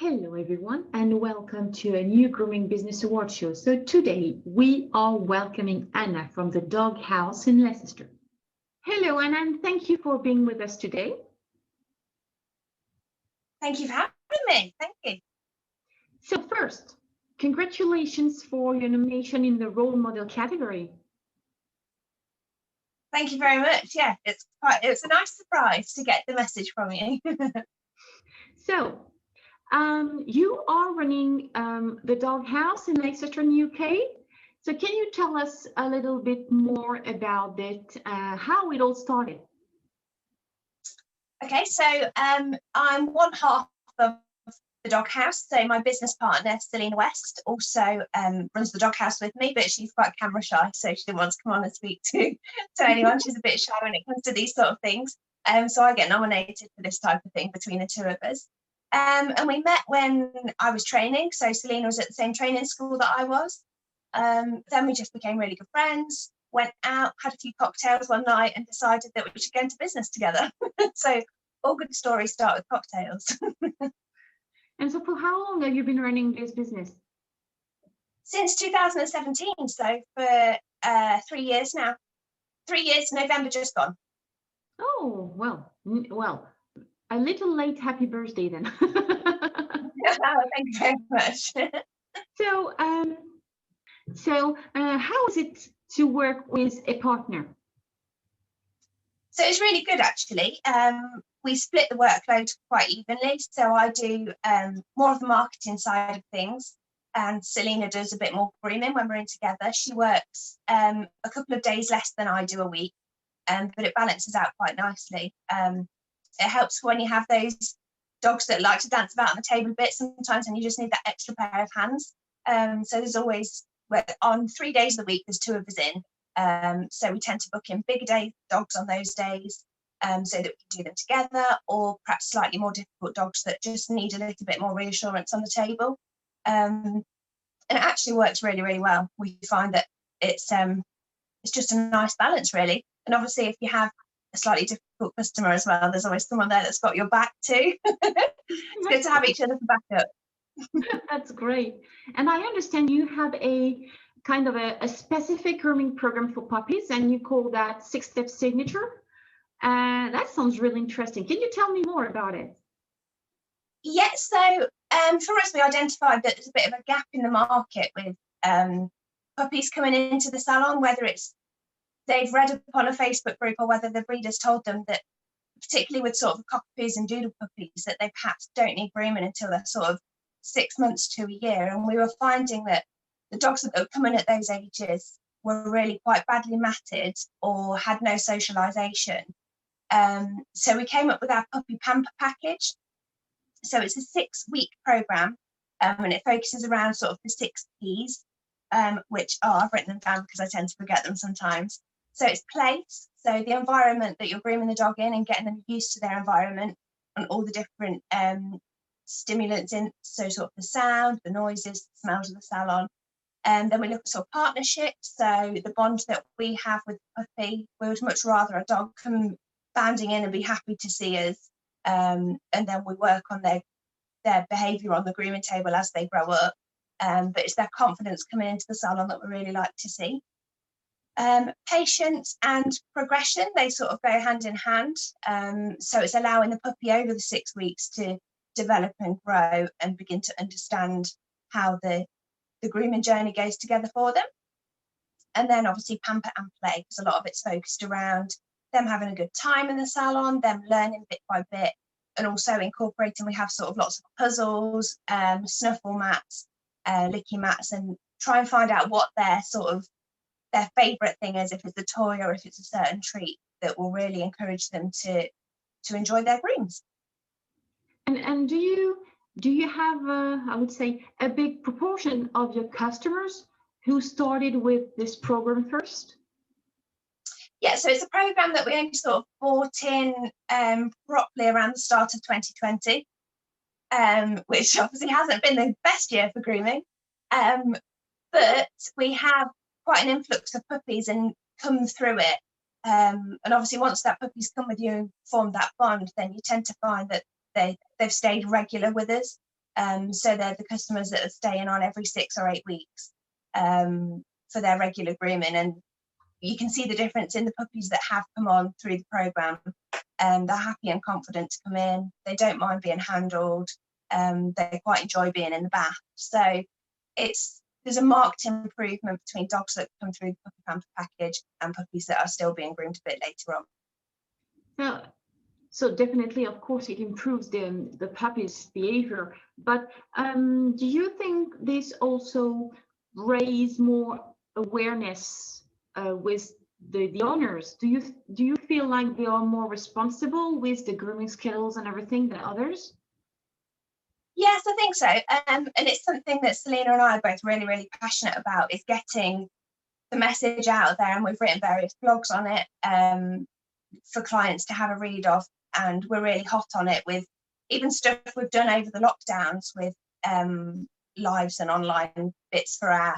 Hello everyone and welcome to a new Grooming Business Awards show. So today we are welcoming Anna from the Dog House in Leicester. Hello Anna, and thank you for being with us today. Thank you for having me. Thank you. So first, congratulations for your nomination in the role model category. Thank you very much. Yeah, it's a nice surprise to get the message from you. So you are running the Dog House in Leicester, UK. So can you tell us a little bit more about it, how it all started? Okay, so I'm one half of the Dog House. So my business partner, Selena West, also runs the Dog House with me, but she's quite camera shy, so she didn't want to come on and speak to anyone. She's a bit shy when it comes to these sort of things. So I get nominated for this type of thing between the two of us. And we met when I was training. So Selena was at the same training school that I was. Then we just became really good friends, went out, had a few cocktails one night and decided that we should go into business together. So all good stories start with cocktails. And so for how long have you been running this business? Since 2017, so for 3 years now. 3 years, November just gone. Oh, well, a little late. Happy birthday then. Oh, thank you very much. So how is it to work with a partner? So it's really good, actually. We split the workload quite evenly. So I do more of the marketing side of things, and Selena does a bit more grooming when we're in together. She works a couple of days less than I do a week, but it balances out quite nicely. It helps when you have those dogs that like to dance about on the table a bit sometimes, and you just need that extra pair of hands. So there's always, on 3 days of the week, there's 2 of us in. So we tend to book in bigger day dogs on those days, so that we can do them together, or perhaps slightly more difficult dogs that just need a little bit more reassurance on the table. And it actually works really, really well. We find that it's just a nice balance, really. And obviously, if you have a slightly difficult customer as well, there's always someone there that's got your back too. It's good to have each other for backup. That's great. And I understand you have a kind of a specific grooming program for puppies, and you call that 6-step signature. That sounds really interesting. Can you tell me more about it? Yes, so for us, we identified that there's a bit of a gap in the market with puppies coming into the salon, whether it's they've read upon a Facebook group or whether the breeders told them that, particularly with sort of cockapoo and doodle puppies, that they perhaps don't need grooming until they're sort of 6 months to a year. And we were finding that the dogs that were coming at those ages were really quite badly matted or had no socialisation. So we came up with our Puppy Pamper Package. So it's a 6-week programme, and it focuses around sort of the 6 Ps, which are, I've written them down because I tend to forget them sometimes. So it's place, so the environment that you're grooming the dog in and getting them used to their environment and all the different stimulants in, so sort of the sound, the noises, the smells of the salon. And then we look at sort of partnership, so the bond that we have with the puppy. We would much rather a dog come bounding in and be happy to see us, and then we work on their behaviour on the grooming table as they grow up. But it's their confidence coming into the salon that we really like to see. Patience and progression, they sort of go hand in hand. So it's allowing the puppy over the 6 weeks to develop and grow and begin to understand how the grooming journey goes together for them. And then obviously pamper and play, because a lot of it's focused around them having a good time in the salon, them learning bit by bit, and also incorporating, we have sort of lots of puzzles, snuffle mats, licky mats, and try and find out what their favourite thing is, if it's a toy or if it's a certain treat that will really encourage them to enjoy their grooms. And do you have, I would say, a big proportion of your customers who started with this program first? Yeah, so it's a program that we only sort of brought in properly around the start of 2020, which obviously hasn't been the best year for grooming. But we have quite an influx of puppies and come through it. And obviously once that puppy's come with you and formed that bond, then you tend to find that they've stayed regular with us. So they're the customers that are staying on every 6 or 8 weeks for their regular grooming. And you can see the difference in the puppies that have come on through the programme. They're happy and confident to come in. They don't mind being handled. They quite enjoy being in the bath. So there's a marked improvement between dogs that come through the Puppy Pamper Package and puppies that are still being groomed a bit later on. Now, so definitely, of course, it improves the puppy's behavior. But do you think this also raise more awareness with the owners? Do you feel like they are more responsible with the grooming skills and everything than others? Yes, I think so. And it's something that Selena and I are both really, really passionate about, is getting the message out there. And we've written various blogs on it for clients to have a read of. And we're really hot on it with even stuff we've done over the lockdowns with lives and online bits for our,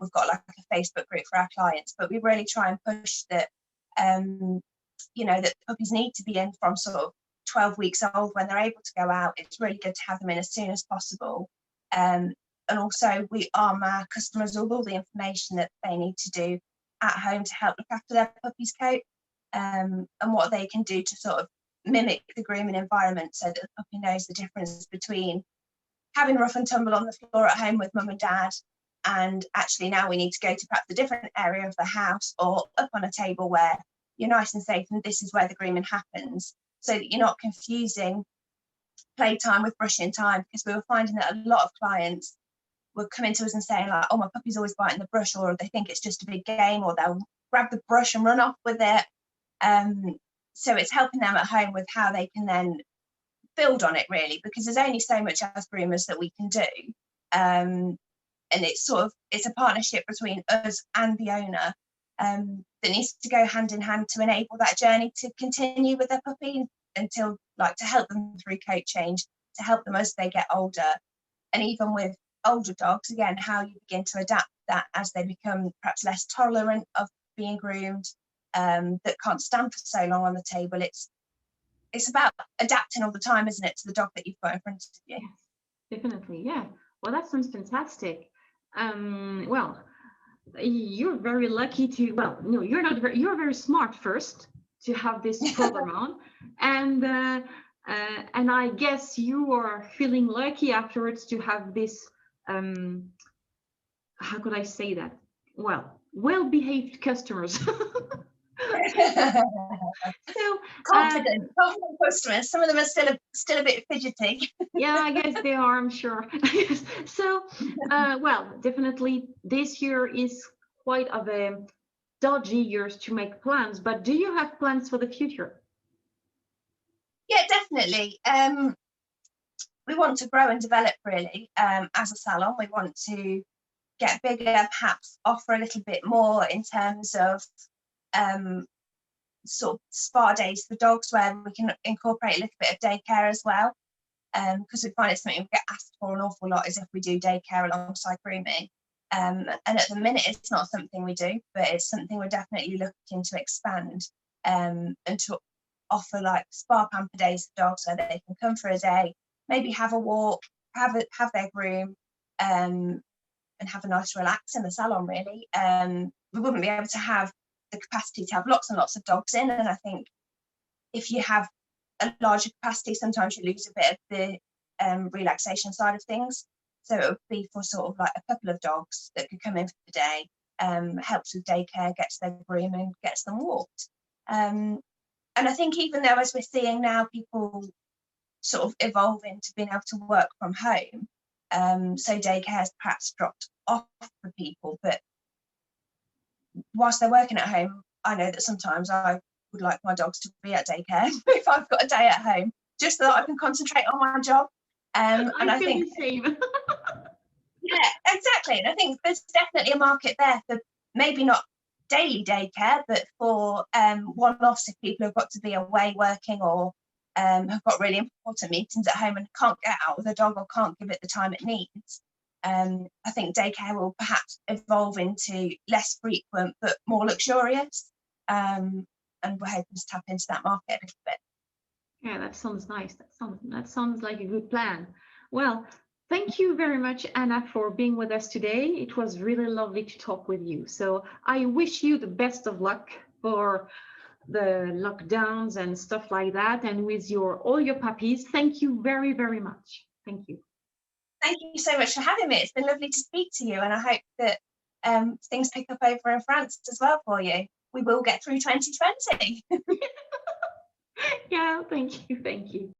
we've got like a Facebook group for our clients, but we really try and push that, that puppies need to be in from sort of 12 weeks old when they're able to go out. It's really good to have them in as soon as possible. And also we arm our customers with all the information that they need to do at home to help look after their puppy's coat, and what they can do to sort of mimic the grooming environment so that the puppy knows the difference between having rough and tumble on the floor at home with mum and dad, and actually now we need to go to perhaps a different area of the house or up on a table where you're nice and safe and this is where the grooming happens, so that you're not confusing playtime with brushing time. Because we were finding that a lot of clients were coming to us and saying like, oh, my puppy's always biting the brush, or they think it's just a big game, or they'll grab the brush and run off with it. So it's helping them at home with how they can then build on it, really, because there's only so much as groomers that we can do. And it's a partnership between us and the owner that needs to go hand in hand to enable that journey to continue with their puppy until, like, to help them through coat change, to help them as they get older. And even with older dogs, again, how you begin to adapt that as they become perhaps less tolerant of being groomed, that can't stand for so long on the table. It's about adapting all the time, isn't it, to the dog that you've got in front of you? Yes, definitely, yeah. Well, that sounds fantastic. Well, you're very lucky to, well, no, you're not very, you're very smart first to have this program on, and I guess you are feeling lucky afterwards to have this, how could I say that? Well-behaved customers. So confident customers. Some of them are still a bit fidgety. Yeah, I guess they are, I'm sure. So well, definitely this year is quite of a dodgy years to make plans, but do you have plans for the future? Yeah, definitely. We want to grow and develop, really, as a salon. We want to get bigger, perhaps offer a little bit more in terms of sort of spa days for dogs, where we can incorporate a little bit of daycare as well, because we find it's something we get asked for an awful lot, is if we do daycare alongside grooming, and at the minute it's not something we do, but it's something we're definitely looking to expand, and to offer like spa pamper days for dogs where they can come for a day, maybe have a walk, have their groom, and have a nice relax in the salon, really. We wouldn't be able to have the capacity to have lots and lots of dogs in, and I think if you have a larger capacity, sometimes you lose a bit of the relaxation side of things. So it would be for sort of like a couple of dogs that could come in for the day, helps with daycare, gets their grooming, gets them walked. And I think even though, as we're seeing now, people sort of evolving to being able to work from home, so daycare has perhaps dropped off for people, but whilst they're working at home, I know that sometimes I would like my dogs to be at daycare if I've got a day at home, just so that I can concentrate on my job. And I think the same. yeah, exactly. And I think there's definitely a market there for maybe not daily daycare, but for one-offs, if people have got to be away working, or have got really important meetings at home and can't get out with a dog or can't give it the time it needs. I think daycare will perhaps evolve into less frequent but more luxurious, and we're hoping to tap into that market a little bit. Yeah, that sounds nice. That sounds like a good plan. Well, thank you very much, Anna, for being with us today. It was really lovely to talk with you. So I wish you the best of luck for the lockdowns and stuff like that, and with all your puppies. Thank you very, very much. Thank you. Thank you so much for having me. It's been lovely to speak to you, and I hope that things pick up over in France as well for you. We will get through 2020. Yeah, thank you. Thank you.